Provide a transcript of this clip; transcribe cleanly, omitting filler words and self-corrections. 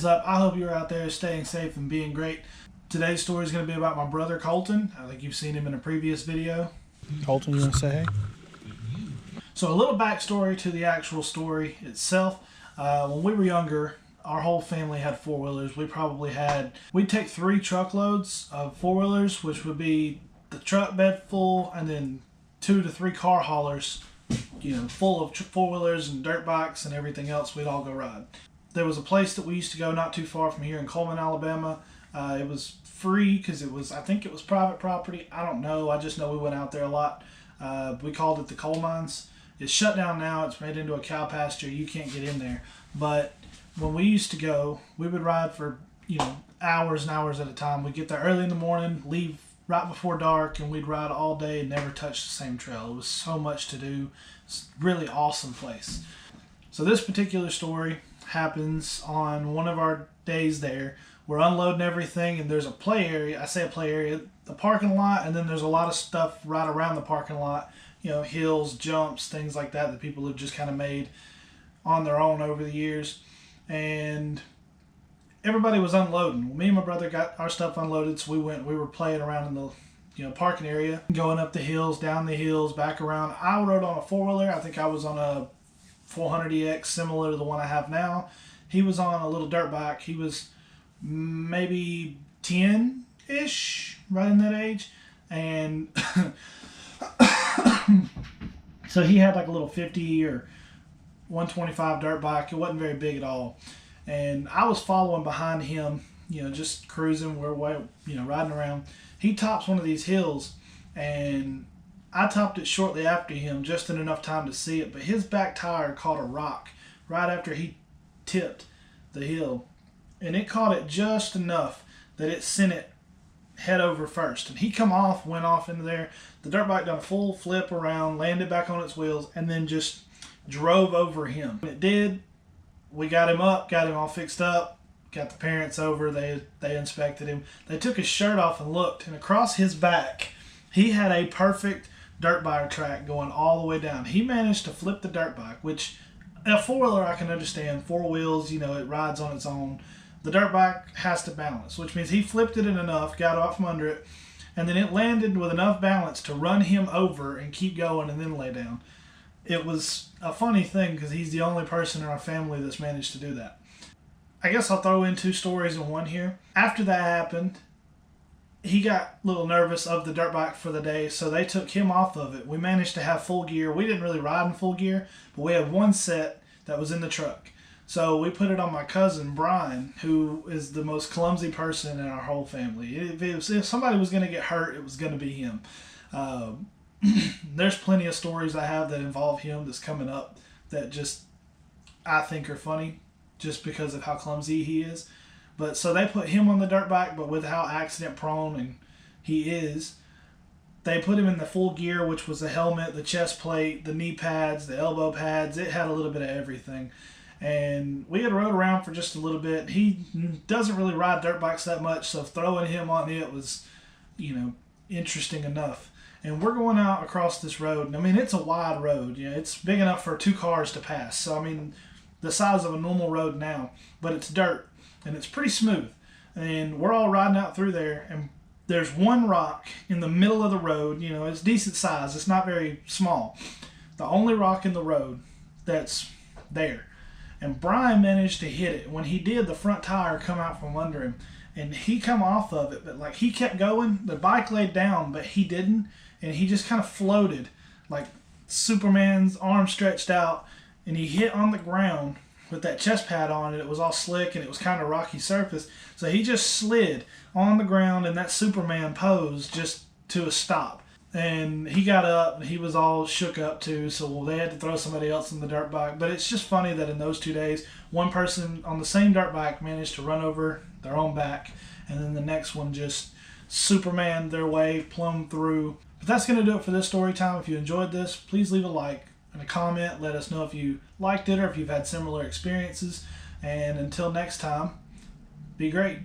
is up? I hope you're out there staying safe and being great. Today's story is going to be about my brother Colton. I think you've seen him in a previous video. Colton, you want to say hey? So a little backstory to the actual story itself. When we were younger, our whole family had four-wheelers. We'd take 3 truckloads of four-wheelers, which would be the truck bed full, and then 2 to 3 car haulers, full of four-wheelers and dirt bikes and everything else. We'd all go ride. There was a place that we used to go not too far from here in Coleman, Alabama. It was free because I think it was private property. I don't know. I just know we went out there a lot. We called it the coal mines. It's shut down now. It's made into a cow pasture. You can't get in there. But when we used to go, we would ride for, hours and hours at a time. We'd get there early in the morning, leave right before dark, and we'd ride all day and never touch the same trail. It was so much to do. It's a really awesome place. So this particular story happens on one of our days there. We're unloading everything, and there's a play area. I say a play area, the parking lot, and then there's a lot of stuff right around the parking lot. Hills, jumps, things like that people have just kind of made on their own over the years. And everybody was unloading. Well, me and my brother got our stuff unloaded, so we were playing around in the parking area, going up the hills, down the hills, back around. I rode on a four-wheeler. I think I was on a 400EX, similar to the one I have now. He was on a little dirt bike. He was maybe 10-ish, right in that age. And so he had like a little 50 or 125 dirt bike. It wasn't very big at all. And I was following behind him, just cruising. We're riding around. He tops one of these hills, and I topped it shortly after him, just in enough time to see it. But his back tire caught a rock right after he tipped the hill. And it caught it just enough that it sent it head over first. And he went off into there. The dirt bike done a full flip around, landed back on its wheels, and then just drove over him. When it did, we got him up, got him all fixed up, got the parents over, they inspected him. They took his shirt off and looked, and across his back, he had a perfect dirt bike track going all the way down. He managed to flip the dirt bike, which a four-wheeler I can understand. 4 wheels, it rides on its own. The dirt bike has to balance, which means he flipped it in enough, got out from under it, and then it landed with enough balance to run him over and keep going and then lay down. It was a funny thing because he's the only person in our family that's managed to do that. I guess I'll throw in 2 stories in one here. After that happened, he got a little nervous of the dirt bike for the day, so they took him off of it. We managed to have full gear. We didn't really ride in full gear, but we had one set that was in the truck. So we put it on my cousin, Brian, who is the most clumsy person in our whole family. If somebody was going to get hurt, it was going to be him. There's plenty of stories I have that involve him that's coming up that just I think are funny just because of how clumsy he is. But so they put him on the dirt bike, but with how accident prone and he is, they put him in the full gear, which was the helmet, the chest plate, the knee pads, the elbow pads. It had a little bit of everything. And we had rode around for just a little bit. He doesn't really ride dirt bikes that much, so throwing him on it was, interesting enough. And we're going out across this road. And it's a wide road. It's big enough for 2 cars to pass. So, the size of a normal road now. But it's dirt, and it's pretty smooth. And we're all riding out through there, and there's one rock in the middle of the road. It's decent size. It's not very small. The only rock in the road that's there. And Brian managed to hit it. When he did, the front tire come out from under him. And he come off of it, but he kept going. The bike laid down, but he didn't. And he just kind of floated like Superman's arm stretched out. And he hit on the ground with that chest pad on it. It was all slick and it was kind of rocky surface. So he just slid on the ground in that Superman pose just to a stop. And he got up and he was all shook up too, so they had to throw somebody else on the dirt bike. But it's just funny that in those 2 days, one person on the same dirt bike managed to run over their own back, and then the next one just Superman their way plumb through. But that's going to do it for this story time. If you enjoyed this, please leave a like and a comment. Let us know if you liked it or if you've had similar experiences. And until next time, be great.